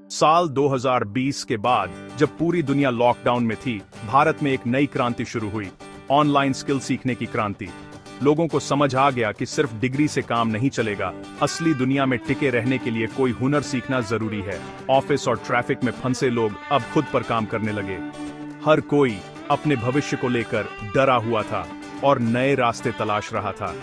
साल 2020 के बाद जब पूरी दुनिया लॉकडाउन में थी, भारत में एक नई क्रांति शुरू हुई, ऑनलाइन स्किल सीखने की क्रांति। लोगों को समझ आ गया कि सिर्फ डिग्री से काम नहीं चलेगा, असली दुनिया में टिके रहने के लिए कोई हुनर सीखना जरूरी है। ऑफिस और ट्रैफिक में फंसे लोग अब खुद पर काम करने लगे। हर कोई अपने भविष्य को लेकर डरा हुआ था और नए रास्ते तलाश रहा था।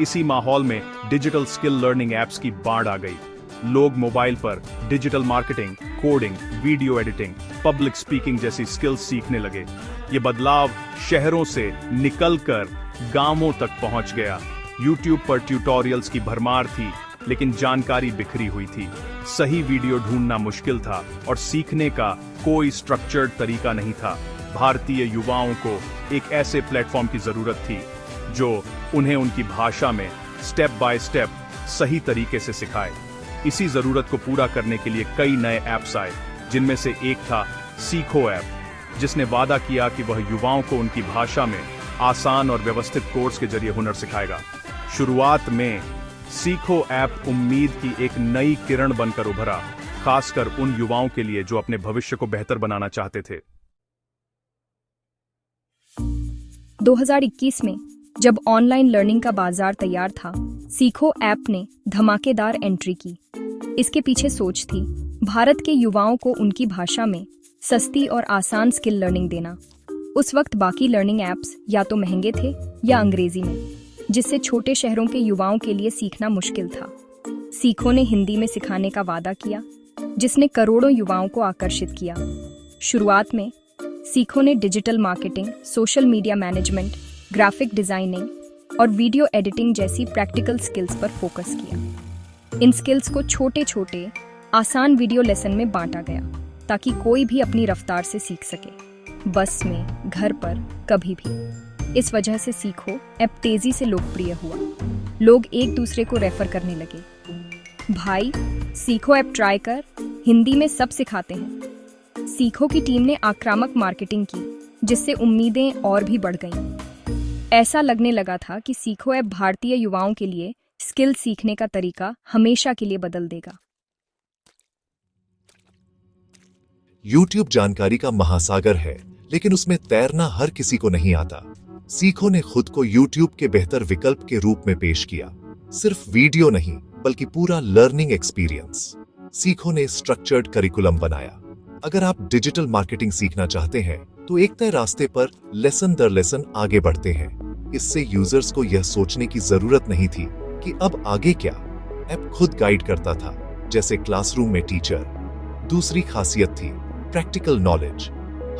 इसी माहौल में डिजिटल स्किल लर्निंग ऐप्स की बाढ़ आ गई। लोग मोबाइल पर digital marketing, coding, video editing, public speaking जैसी स्किल्स सीखने लगे। ये बदलाव शहरों से निकलकर गांवों तक पहुंच गया। YouTube पर ट्यूटोरियल्स की भरमार थी, लेकिन जानकारी बिखरी हुई थी। सही वीडियो ढूंढना मुश्किल था और सीखने का कोई स्ट्रक्चर्ड तरीका नहीं था। भारतीय युवाओं को एक ऐसे प्लेटफॉर्म की जरूरत थी जो उन्हें उनकी भाषा में स्टेप बाय स्टेप सही तरीके से सिखाए। इसी जरूरत को पूरा करने के लिए कई नए ऐप्स आए, जिनमें से एक था सीखो ऐप, जिसने वादा किया कि वह युवाओं को उनकी भाषा में आसान और व्यवस्थित कोर्स के जरिए हुनर सिखाएगा। शुरुआत में सीखो ऐप उम्मीद की एक नई किरण बनकर उभरा, खासकर उन युवाओं के लिए जो अपने भविष्य को बेहतर बनाना चाहते थे। 2021 में जब ऑनलाइन लर्निंग का बाजार तैयार था, सीखो ऐप ने धमाकेदार एंट्री की। इसके पीछे सोच थी भारत के युवाओं को उनकी भाषा में सस्ती और आसान स्किल लर्निंग देना। उस वक्त बाकी लर्निंग ऐप्स या तो महंगे थे या अंग्रेजी में, जिससे छोटे शहरों के युवाओं के लिए सीखना मुश्किल था। सीखो ने हिंदी में सिखाने का वादा किया, जिसने करोड़ों युवाओं को आकर्षित किया। शुरुआत में सीखो ने digital marketing, social media management, graphic designing और वीडियो एडिटिंग जैसी प्रैक्टिकल स्किल्स पर फोकस किया। इन स्किल्स को छोटे छोटे आसान वीडियो लेसन में बांटा गया, ताकि कोई भी अपनी रफ्तार से सीख सके, बस में, घर पर, कभी भी। इस वजह से सीखो ऐप तेजी से लोकप्रिय हुआ। लोग एक दूसरे को रेफर करने लगे, भाई सीखो ऐप ट्राई कर, हिंदी में सब सिखाते हैं। सीखो की टीम ने आक्रामक मार्केटिंग की, जिससे उम्मीदें और भी बढ़ गईं। ऐसा लगने लगा था कि सीखो ऐप भारतीय युवाओं के लिए स्किल सीखने का तरीका हमेशा के लिए बदल देगा। YouTube जानकारी का महासागर है, लेकिन उसमें तैरना हर किसी को नहीं आता। सीखो ने खुद को YouTube के बेहतर विकल्प के रूप में पेश किया। सिर्फ वीडियो नहीं, बल्कि पूरा लर्निंग एक्सपीरियंस। सीखो ने स्ट्रक्चर्ड करिकुलम बनाया। अगर आप डिजिटल मार्केटिंग सीखना चाहते हैं, तो एक तय रास्ते पर लेसन दर लेसन आगे बढ़ते हैं। इससे यूजर्स को यह सोचने की जरूरत नहीं थी कि अब आगे क्या। ऐप खुद गाइड करता था, जैसे क्लासरूम में टीचर। दूसरी खासियत थी प्रैक्टिकल नॉलेज।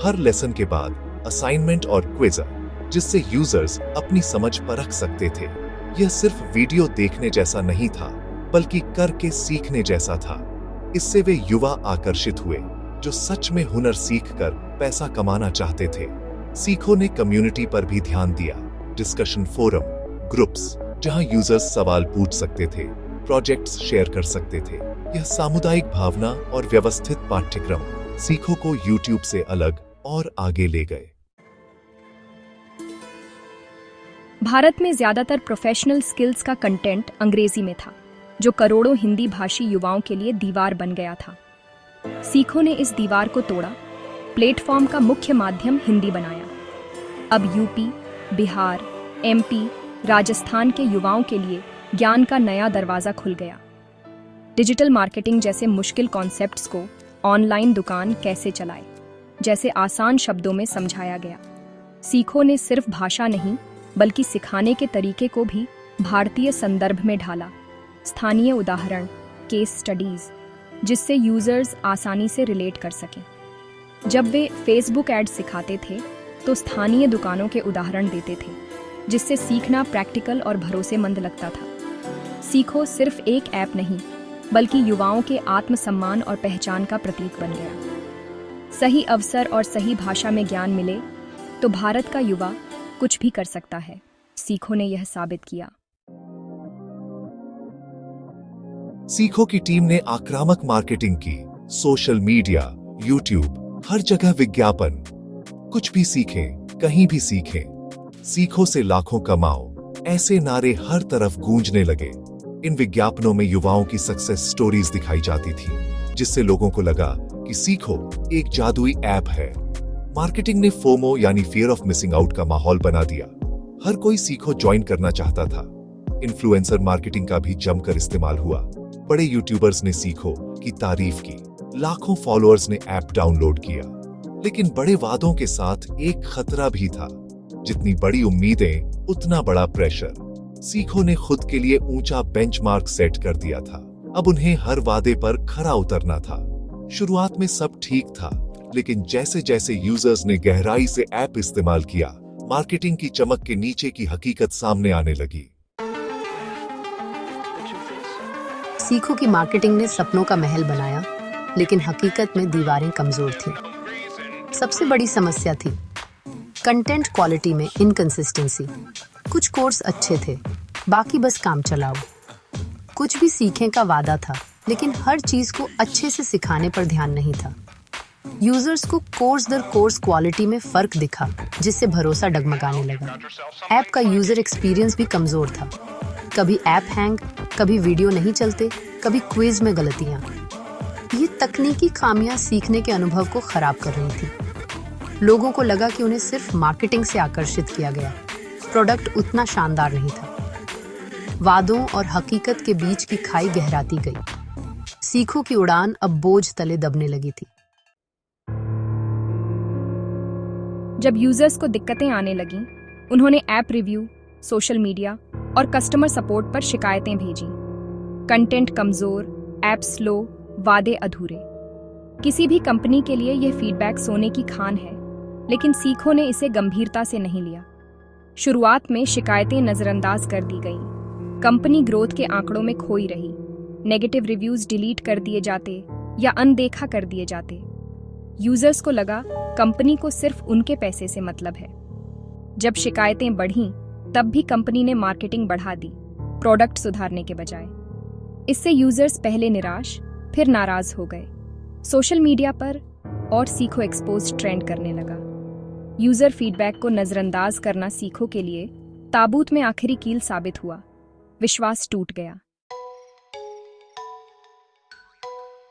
हर लेसन के बाद असाइनमेंट और क्विज़र, जिससे यूजर्स अपनी समझ परख सकते थे। यह सिर्फ वीडियो देखने जैसा नहीं था, बल्कि करके सीखने जैसा था। इससे वे युवा आकर्षित हुए, जो सच में हुनर सीखकर पैसा कमाना चाहते थे। सीखो ने कम्युनिटी पर भी ध्यान दिया। डिस्कशन फोरम, ग्रुप्स, जहां यूजर्स सवाल पूछ सकते थे, प्रोजेक्ट्स शेयर कर सकते थे। यह सामुदायिक भावना और व्यवस्थित पाठ्यक्रम सीखो को YouTube से अलग और आगे ले गए। भारत में ज्यादातर प्रोफेशनल स्किल्स का कंटेंट अंग्रेजी में था, जो करोड़ों हिंदी भाषी युवाओं के लिए दीवार बन गया था। सीखो ने इस दीवार को तोड़ा, प्लेटफॉर्म का मुख्य माध्यम हिंदी बनाया। अब यूपी, बिहार, MP, राजस्थान के युवाओं के लिए ज्ञान का नया दरवाजा खुल गया। डिजिटल मार्केटिंग जैसे मुश्किल कॉन्सेप्ट्स को ऑनलाइन दुकान कैसे चलाए, जैसे आसान शब्दों में समझाया गया। सीखो ने सिर्फ भाषा नहीं, बल्कि सिखाने के तरीके को भी भारतीय संदर्भ में ढाला। स्थानीय उदाहरण, केस स्टडीज, जिससे यूजर्स आसानी से रिलेट कर सकें। जब वे फेसबुक एड सिखाते थे, तो स्थानीय दुकानों के उदाहरण देते थे, जिससे सीखना प्रैक्टिकल और भरोसेमंद लगता था। सीखो सिर्फ एक ऐप नहीं, बल्कि युवाओं के आत्मसम्मान और पहचान का प्रतीक बन गया। सही अवसर और सही भाषा में ज्ञान मिले तो भारत का युवा कुछ भी कर सकता है। सीखो ने यह साबित किया। सीखो की टीम ने आक्रामक मार्केटिंग की। सोशल मीडिया, YouTube, हर जगह विज्ञापन। कुछ भी सीखें, कहीं भी सीखें, सीखो से लाखों कमाओ, ऐसे नारे हर तरफ गूंजने लगे। इन विज्ञापनों में युवाओं की सक्सेस स्टोरीज दिखाई जाती थी। जिससे लोगों को लगा कि सीखो एक जादुई ऐप है। मार्केटिंग ने फोमो यानी फियर ऑफ मिसिंग आउट का माहौल बना दिया। हर कोई सीखो ज्वाइन करना चाहता था। इन्फ्लुएंसर मार्केटिंग का भी जमकर इस्तेमाल हुआ। बड़े यूट्यूबर्स ने सीखो की तारीफ की, लाखों फॉलोअर्स ने ऐप डाउनलोड किया। लेकिन बड़े वादों के साथ एक खतरा भी था। जितनी बड़ी उम्मीदें उतना बड़ा प्रेशर। सीखो ने खुद के लिए ऊंचा बेंचमार्क सेट कर दिया था। अब उन्हें हर वादे पर खरा उतरना था। शुरुआत में सब ठीक था, लेकिन जैसे जैसे यूजर्स ने गहराई से ऐप इस्तेमाल किया, मार्केटिंग की चमक के नीचे की हकीकत सामने आने लगी। सीखो की मार्केटिंग ने सपनों का महल बनाया, लेकिन हकीकत में दीवारें कमजोर थीं। सबसे बड़ी समस्या थी कंटेंट क्वालिटी में इनकंसिस्टेंसी। कुछ कोर्स अच्छे थे, बाकी बस काम चलाओ। कुछ भी सीखने का वादा था, लेकिन हर चीज को अच्छे से सिखाने पर ध्यान नहीं था। यूजर्स को कोर्स दर कोर्स क्वालिटी में फर्क दिखा, जिससे भरोसा डगमगाने लगा। ऐप का यूजर एक्सपीरियंस भी कमजोर था। कभी ऐप हैंग, कभी वीडियो नहीं चलते, कभी क्विज में गलतियां। ये तकनीकी खामियां सीखने के अनुभव को खराब कर रही थी। लोगों को लगा कि उन्हें सिर्फ मार्केटिंग से आकर्षित किया गया, प्रोडक्ट उतना शानदार नहीं था। वादों और हकीकत के बीच की खाई गहराती गई। सीखो की उड़ान अब बोझ तले दबने लगी थी। जब यूजर्स को दिक्कतें आने लगीं, उन्होंने ऐप रिव्यू, सोशल मीडिया और कस्टमर सपोर्ट पर शिकायतें भेजी। कंटेंट कमजोर, ऐप स्लो, वादे अधूरे। किसी भी कंपनी के लिए यह फीडबैक सोने की खान है, लेकिन सीखो ने इसे गंभीरता से नहीं लिया। शुरुआत में शिकायतें नजरअंदाज कर दी गईं। कंपनी ग्रोथ के आंकड़ों में खोई रही। नेगेटिव रिव्यूज डिलीट कर दिए जाते या अनदेखा कर दिए जाते। यूजर्स को लगा कंपनी को सिर्फ उनके पैसे से मतलब है। जब शिकायतें बढ़ीं, तब भी कंपनी ने मार्केटिंग बढ़ा दी, प्रोडक्ट सुधारने के बजाय। इससे यूजर्स पहले निराश, फिर नाराज हो गए। सोशल मीडिया पर और सीखो एक्सपोज ट्रेंड करने लगा। यूजर फीडबैक को नजरअंदाज करना सीखो के लिए ताबूत में आखिरी कील साबित हुआ। विश्वास टूट गया।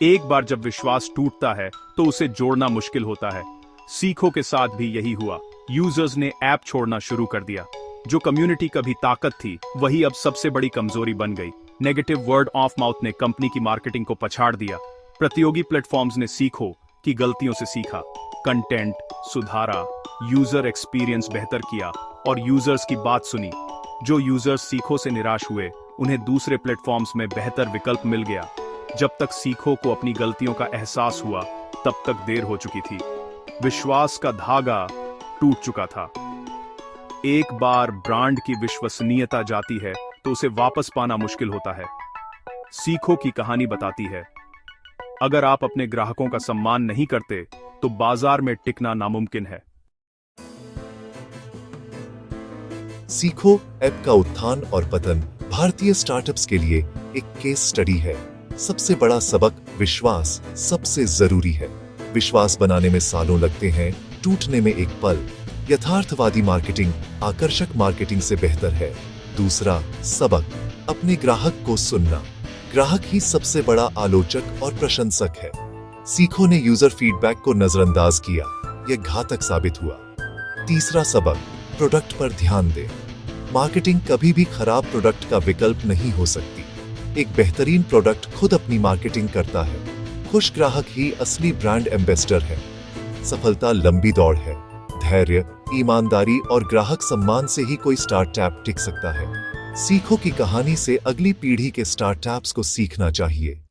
एक बार जब विश्वास टूटता है तो उसे जोड़ना मुश्किल होता है। सीखो के साथ भी यही हुआ। यूजर्स ने ऐप छोड़ना शुरू कर दिया। जो कम्युनिटी कभी ताकत थी, वही अब सबसे बड़ी कमजोरी बन गई। नेगेटिव वर्ड ऑफ माउथ ने कंपनी की मार्केटिंग को पछाड़ दिया। प्रतियोगी प्लेटफॉर्म्स ने सीखो की गलतियों से सीखा, कंटेंट सुधारा, यूजर एक्सपीरियंस बेहतर किया और यूजर्स की बात सुनी। जो यूजर्स सीखो से निराश हुए, उन्हें दूसरे प्लेटफॉर्म्स में बेहतर विकल्प मिल गया। जब तक सीखो को अपनी गलतियों का एहसास हुआ, तब तक देर हो चुकी थी। विश्वास का धागा टूट चुका था। एक बार ब्रांड की विश्वसनीयता जाती है तो उसे वापस पाना मुश्किल होता है। सीखो की कहानी बताती है, अगर आप अपने ग्राहकों का सम्मान नहीं करते तो बाजार में टिकना नामुमकिन है। सीखो ऐप का उत्थान और पतन भारतीय स्टार्टअप्स के लिए एक केस स्टडी है। सबसे बड़ा सबक, विश्वास सबसे जरूरी है। विश्वास बनाने में सालों लगते हैं, टूटने में एक पल। यथार्थवादी मार्केटिंग आकर्षक मार्केटिंग से बेहतर है। दूसरा सबक, अपने ग्राहक को सुनना। ग्राहक ही सबसे बड़ा आलोचक और प्रशंसक है। सीखो ने यूजर फीडबैक को नजरअंदाज किया, यह घातक साबित हुआ। तीसरा सबक, प्रोडक्ट पर ध्यान दें। मार्केटिंग कभी भी खराब प्रोडक्ट का विकल्प नहीं हो सकती। एक बेहतरीन प्रोडक्ट खुद अपनी मार्केटिंग करता है। खुश ग्राहक ही असली ब्रांड एम्बेसडर है। सफलता लंबी दौड़ है। धैर्य, ईमानदारी और ग्राहक सम्मान से ही कोई स्टार्टअप टिक सकता है। सीखो की कहानी से अगली पीढ़ी के स्टार्टअप्स को सीखना चाहिए।